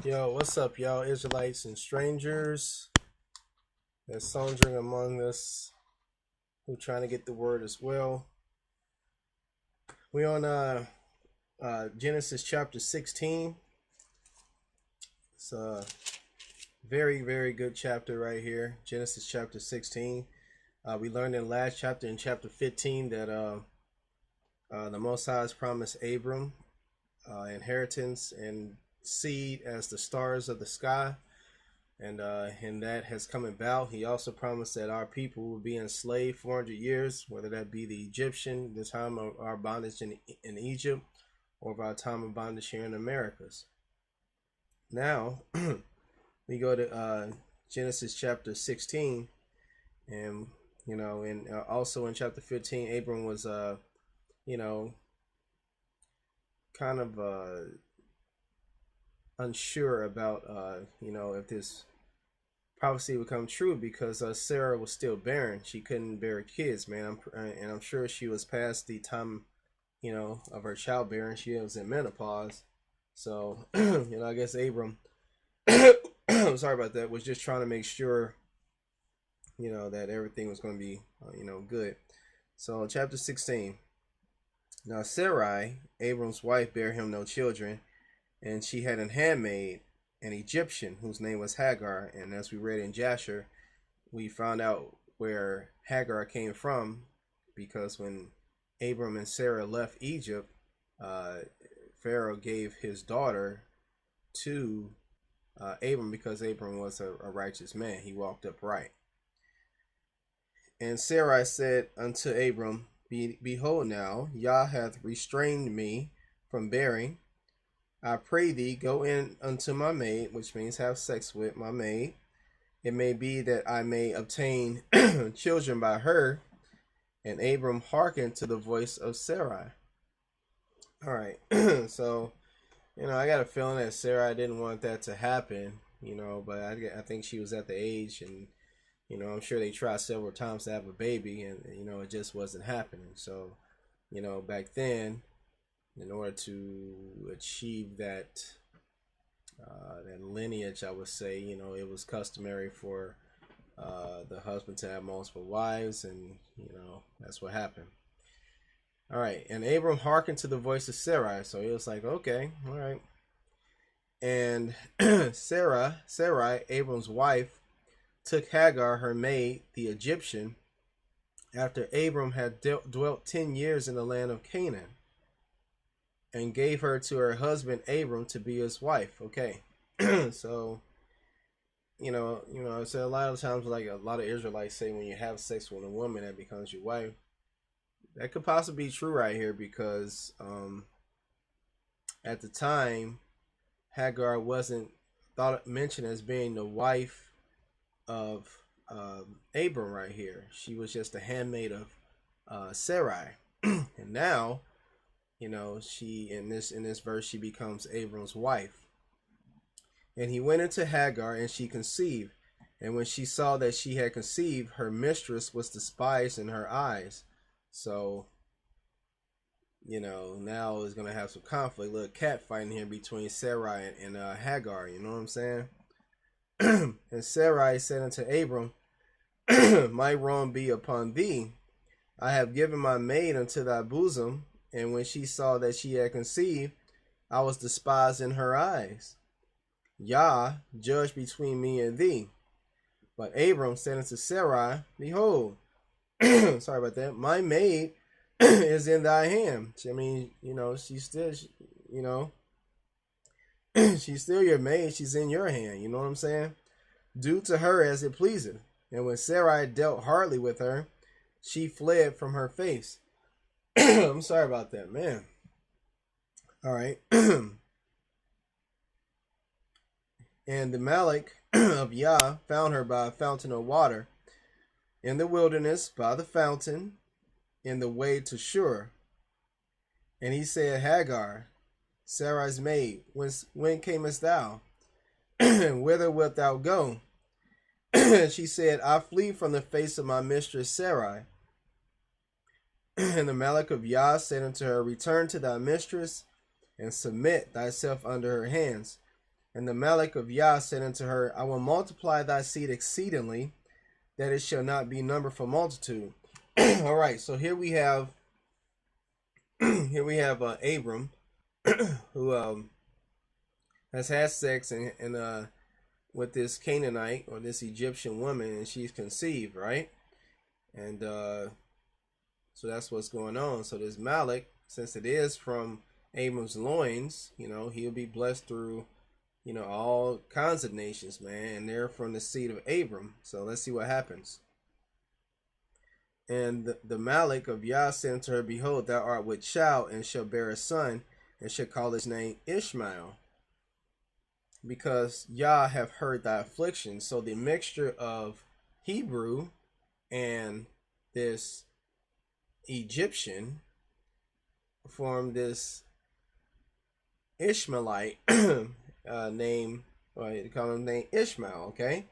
Yo, what's up, y'all, Israelites and strangers that's sauntering among us who trying to get the word as well. We on Genesis chapter 16. It's a very, very good chapter right here. Genesis chapter 16. We learned in last chapter, in chapter 15, that the Most High has promised Abram inheritance and seed as the stars of the sky. And that has come about. He also promised that our people will be enslaved 400 years, whether that be the Egyptian, the time of our bondage in Egypt, or of our time of bondage here in the Americas. Now, we go to Genesis chapter 16, and and also in chapter 15, Abram was kind of unsure about if this prophecy would come true, because Sarah was still barren. She couldn't bear kids, man. I'm sure she was past the time of her childbearing. She was in menopause. So I guess Abram sorry about that, was just trying to make sure that everything was going to be good. So chapter 16. Now Sarai, Abram's wife, bare him no children, and she had an handmaid, an Egyptian, whose name was Hagar. And as we read in Jasher, we found out where Hagar came from, because when Abram and Sarah left Egypt, Pharaoh gave his daughter to Abram, because Abram was a righteous man. He walked upright. And Sarai said unto Abram, Behold now, Yah hath restrained me from bearing. I pray thee, go in unto my maid, which means have sex with my maid. It may be that I may obtain children by her. And Abram hearkened to the voice of Sarai. All right. So, I got a feeling that Sarai didn't want that to happen, but I think she was at the age, and, I'm sure they tried several times to have a baby, and, it just wasn't happening. So, back then, in order to achieve that lineage, I would say, it was customary for the husband to have multiple wives, and that's what happened. All right, and Abram hearkened to the voice of Sarai, so he was like, okay, all right. And Sarai, Abram's wife, took Hagar, her maid, the Egyptian, after Abram had dwelt 10 years in the land of Canaan, and gave her to her husband Abram to be his wife. Okay. So, I said a lot of times, like a lot of Israelites say, when you have sex with a woman, that becomes your wife. That could possibly be true right here, because at the time, Hagar wasn't mentioned as being the wife of Abram right here. She was just a handmaid of Sarai. And now, she in this verse, she becomes Abram's wife. And he went into Hagar, and she conceived. And when she saw that she had conceived, her mistress was despised in her eyes. So, now it's gonna have some conflict, little cat fighting here between Sarai and Hagar. You know what I'm saying? And Sarai said unto Abram, My wrong be upon thee. I have given my maid unto thy bosom, and when she saw that she had conceived, I was despised in her eyes. Yah, judge between me and thee. But Abram said unto Sarai, Behold, sorry about that, my maid is in thy hand. I mean, she's still, she's still your maid. She's in your hand. You know what I'm saying? Do to her as it pleaseth. And when Sarai dealt hardly with her, she fled from her face. I'm sorry about that, man. All right. And the Malek of Yah found her by a fountain of water in the wilderness, by the fountain, in the way to Shur. And he said, Hagar, Sarai's maid, when camest thou? And whither wilt thou go? She said, I flee from the face of my mistress Sarai. And the Malek of Yah said unto her, Return to thy mistress, and submit thyself under her hands. And the Malek of Yah said unto her, I will multiply thy seed exceedingly, that it shall not be numbered for multitude. All right, so here we have Abram, who has had sex and with this Canaanite or this Egyptian woman, and she's conceived, right? And so that's what's going on. So this Malek, since it is from Abram's loins, he'll be blessed through, all kinds of nations, man, and they're from the seed of Abram. So let's see what happens. And the Malek of Yah said unto her, Behold, thou art with child, and shall bear a son, and shall call his name Ishmael, because Yah have heard thy affliction. So the mixture of Hebrew and this Egyptian formed this Ishmaelite name, or they call him name Ishmael, okay?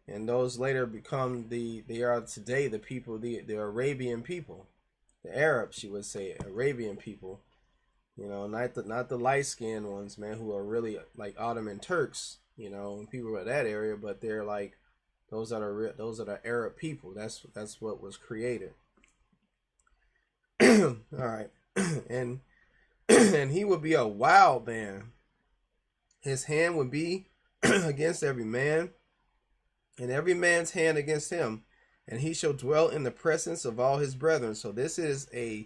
And those later become they are today the people, the Arabian people, the Arabs, you would say, Arabian people. Not the light skinned ones, man, who are really like Ottoman Turks, people of that area, but they're like those are the Arab people. That's what was created. All right, and he would be a wild man. His hand would be against every man, and every man's hand against him, and he shall dwell in the presence of all his brethren. So this is a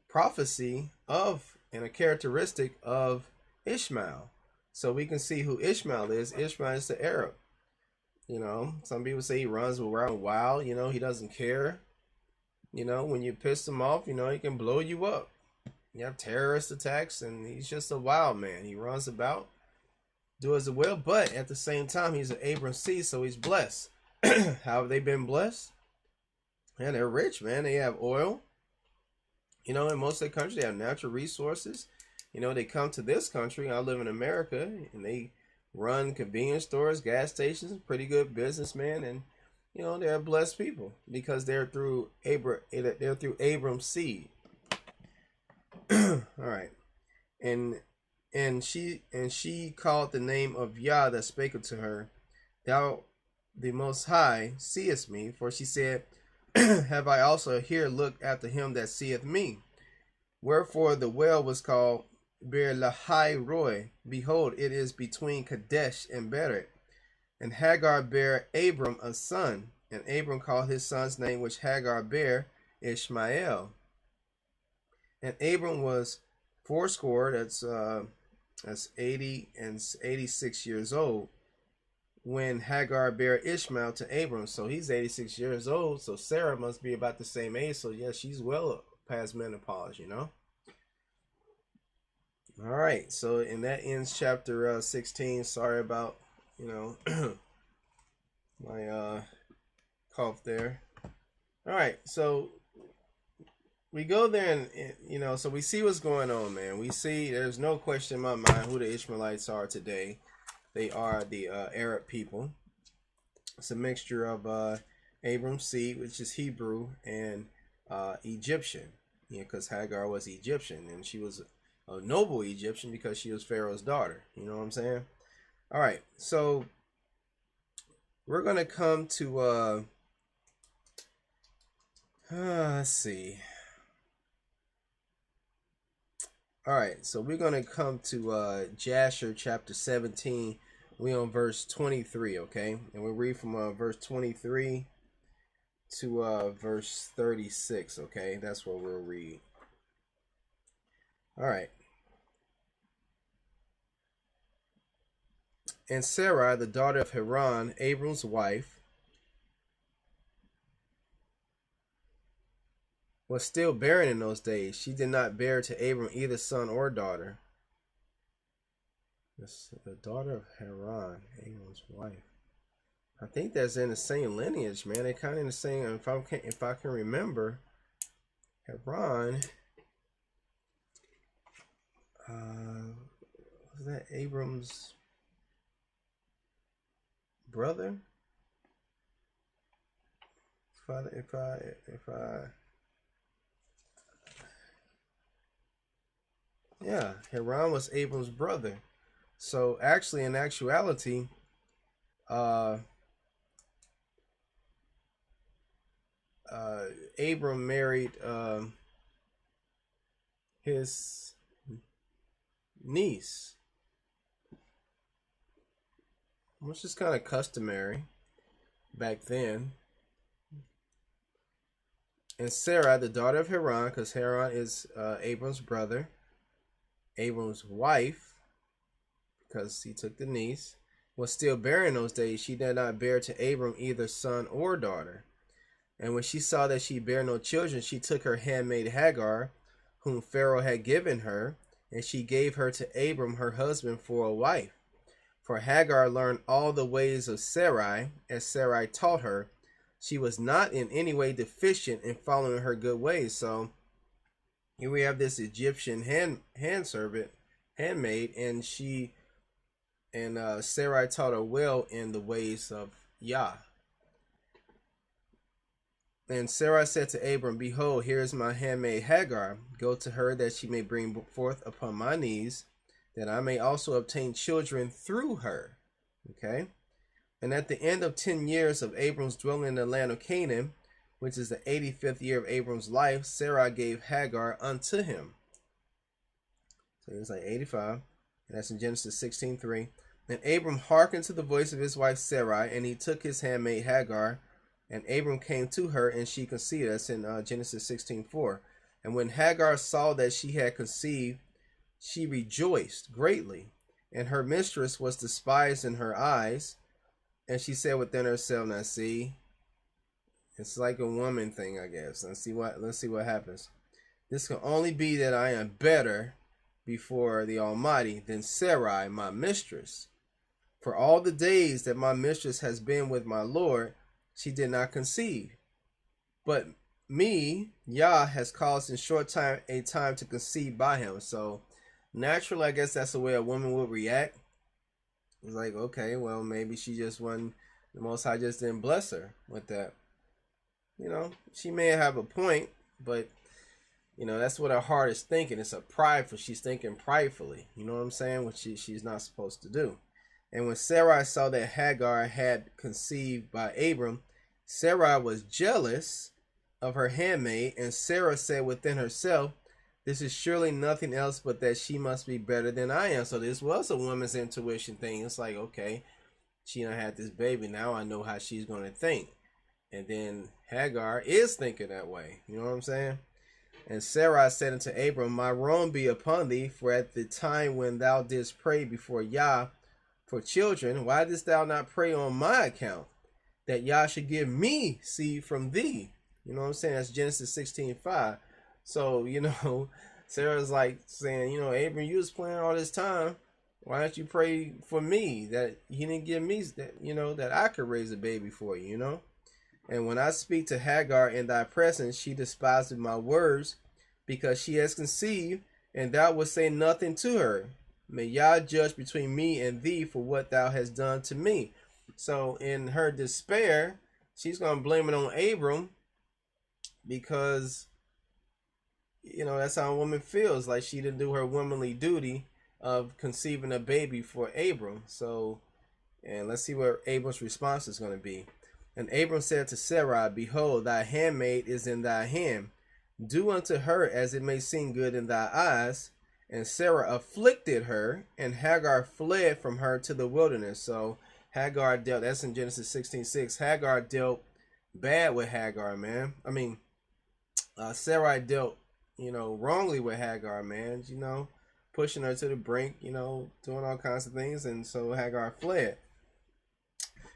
prophecy of and a characteristic of Ishmael. So we can see who Ishmael is. Ishmael is the Arab. Some people say he runs around wild. He doesn't care. When you piss him off, he can blow you up. You have terrorist attacks, and he's just a wild man. He runs about, do as it will, but at the same time, he's an Abram seed, so he's blessed. How have they been blessed? Man, they're rich, man. They have oil. In most of the country, they have natural resources. They come to this country. I live in America, and they run convenience stores, gas stations, pretty good businessmen, and they're blessed people because they're through Abram's seed. All right, and she called the name of Yah that spake unto her, Thou the Most High seest me, for she said, Have I also here looked after him that seeth me? Wherefore the well was called Ber Lahai Roy. Behold, it is between Kadesh and Beret. And Hagar bare Abram a son, and Abram called his son's name which Hagar bare Ishmael. And Abram was fourscore, that's 80 and 86 years old, when Hagar bare Ishmael to Abram. So he's 86 years old, so Sarah must be about the same age. So yeah, she's well past menopause, All right, so and that ends chapter 16. Sorry about my cough there. All right, so we go there and so we see what's going on, man. We see there's no question in my mind who the Ishmaelites are today. They are the Arab people. It's a mixture of Abram's seed, which is Hebrew, and Egyptian. Because Hagar was Egyptian, and she was a noble Egyptian because she was Pharaoh's daughter. You know what I'm saying? All right, so we're gonna come to let's see. All right, so we're gonna come to Jasher chapter 17. We on verse 23, okay? And we'll read from verse 23 to verse 36, okay? That's what we'll read. All right. And Sarai, the daughter of Haran, Abram's wife, was still barren in those days. She did not bear to Abram either son or daughter. The daughter of Haran, Abram's wife. I think that's in the same lineage, man. They're kind of in the same. If I can remember, Haran. Was that Abram's brother? If I yeah, Haran was Abram's brother. So actually, in actuality, uh, Abram married his niece, which is kind of customary back then. And Sarai, the daughter of Haran, because Haran is Abram's brother, Abram's wife, because he took the niece, was still barren those days. She did not bear to Abram either son or daughter. And when she saw that she bare no children, she took her handmaid Hagar, whom Pharaoh had given her, and she gave her to Abram her husband for a wife. For Hagar learned all the ways of Sarai, as Sarai taught her. She was not in any way deficient in following her good ways. So here we have this Egyptian handmaid, and Sarai taught her well in the ways of Yah. And Sarai said to Abram, Behold, here is my handmaid Hagar. Go to her, that she may bring forth upon my knees, that I may also obtain children through her. Okay. And at the end of 10 years of Abram's dwelling in the land of Canaan, which is the 85th year of Abram's life, Sarai gave Hagar unto him. So it's like 85. And that's in Genesis 16:3. And Abram hearkened to the voice of his wife Sarai, and he took his handmaid Hagar, and Abram came to her, and she conceived. That's in Genesis 16:4. And when Hagar saw that she had conceived, she rejoiced greatly, and her mistress was despised in her eyes. And she said within herself, now see, it's like a woman thing, I guess. Let's see what happens. This can only be that I am better before the Almighty than Sarai, my mistress. For all the days that my mistress has been with my Lord, she did not conceive. But me, Yah, has caused in short time a time to conceive by him. So naturally, I guess that's the way a woman would react. It's like, okay, well, maybe she just wasn't, the Most High just didn't bless her with that. You know, she may have a point, but, you know, that's what her heart is thinking. It's a prideful, she's thinking pridefully. You know what I'm saying? Which she's not supposed to do. And when Sarai saw that Hagar had conceived by Abram, Sarai was jealous of her handmaid, and Sarah said within herself, this is surely nothing else but that she must be better than I am. So this was a woman's intuition thing. It's like, okay, she done had this baby. Now I know how she's going to think. And then Hagar is thinking that way. You know what I'm saying? And Sarai said unto Abram, my wrong be upon thee, for at the time when thou didst pray before Yah for children, why didst thou not pray on my account, that Yah should give me seed from thee? You know what I'm saying? That's Genesis 16:5. So, you know, Sarah's like saying, you know, Abram, you was playing all this time. Why don't you pray for me that he didn't give me that, you know, that I could raise a baby for you, you know? And when I speak to Hagar in thy presence, she despises my words, because she has conceived, and thou wilt say nothing to her. May Yah judge between me and thee for what thou hast done to me. So in her despair, she's going to blame it on Abram, because, you know, that's how a woman feels, like she didn't do her womanly duty of conceiving a baby for Abram. So, and let's see what Abram's response is going to be. And Abram said to Sarai, behold, thy handmaid is in thy hand. Do unto her as it may seem good in thy eyes. And Sarah afflicted her, and Hagar fled from her to the wilderness. So Hagar dealt, that's in Genesis 16:6. Hagar dealt bad with Hagar, man. I mean, Sarai dealt, you know, wrongly with Hagar, man. You know, pushing her to the brink, you know, doing all kinds of things. And so Hagar fled.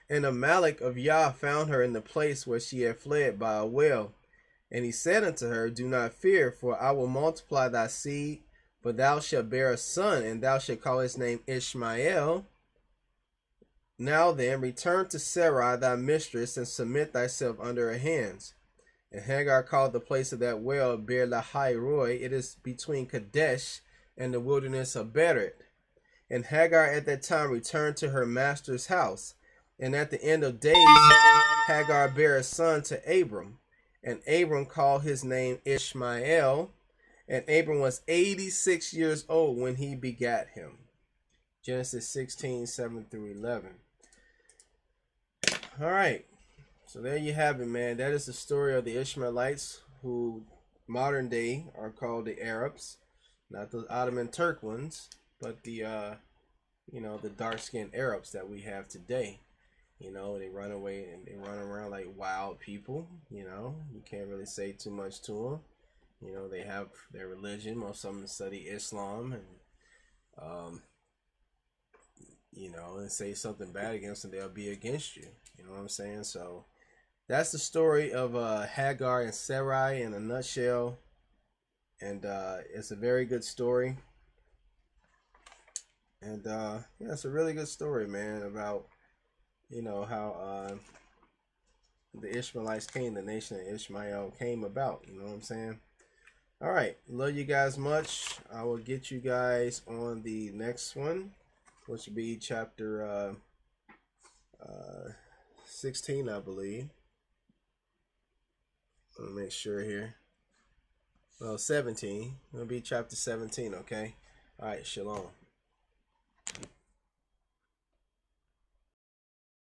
And Amalek of Yah found her in the place where she had fled by a well. And he said unto her, do not fear, for I will multiply thy seed, for thou shalt bear a son, and thou shalt call his name Ishmael. Now then, return to Sarai thy mistress, and submit thyself under her hands. And Hagar called the place of that well Beer Lahai Roi. It is between Kadesh and the wilderness of Beret. And Hagar at that time returned to her master's house. And at the end of days, Hagar bare a son to Abram. And Abram called his name Ishmael. And Abram was 86 years old when he begat him. Genesis 16, 7 through 11. All right. So there you have it, man. That is the story of the Ishmaelites, who modern day are called the Arabs. Not the Ottoman Turk ones, but the the dark-skinned Arabs that we have today. They run away and they run around like wild people. You can't really say too much to them. They have their religion. Most of them study Islam, and and say something bad against them, they'll be against you. You know what I'm saying? So that's the story of Hagar and Sarai in a nutshell, and it's a very good story. And yeah, it's a really good story, man, about how the Ishmaelites came, the nation of Ishmael came about. You know what I'm saying? All right, love you guys much. I will get you guys on the next one, which will be chapter 16, I believe. Let me make sure here. Well, 17. It'll be chapter 17, okay? All right, shalom.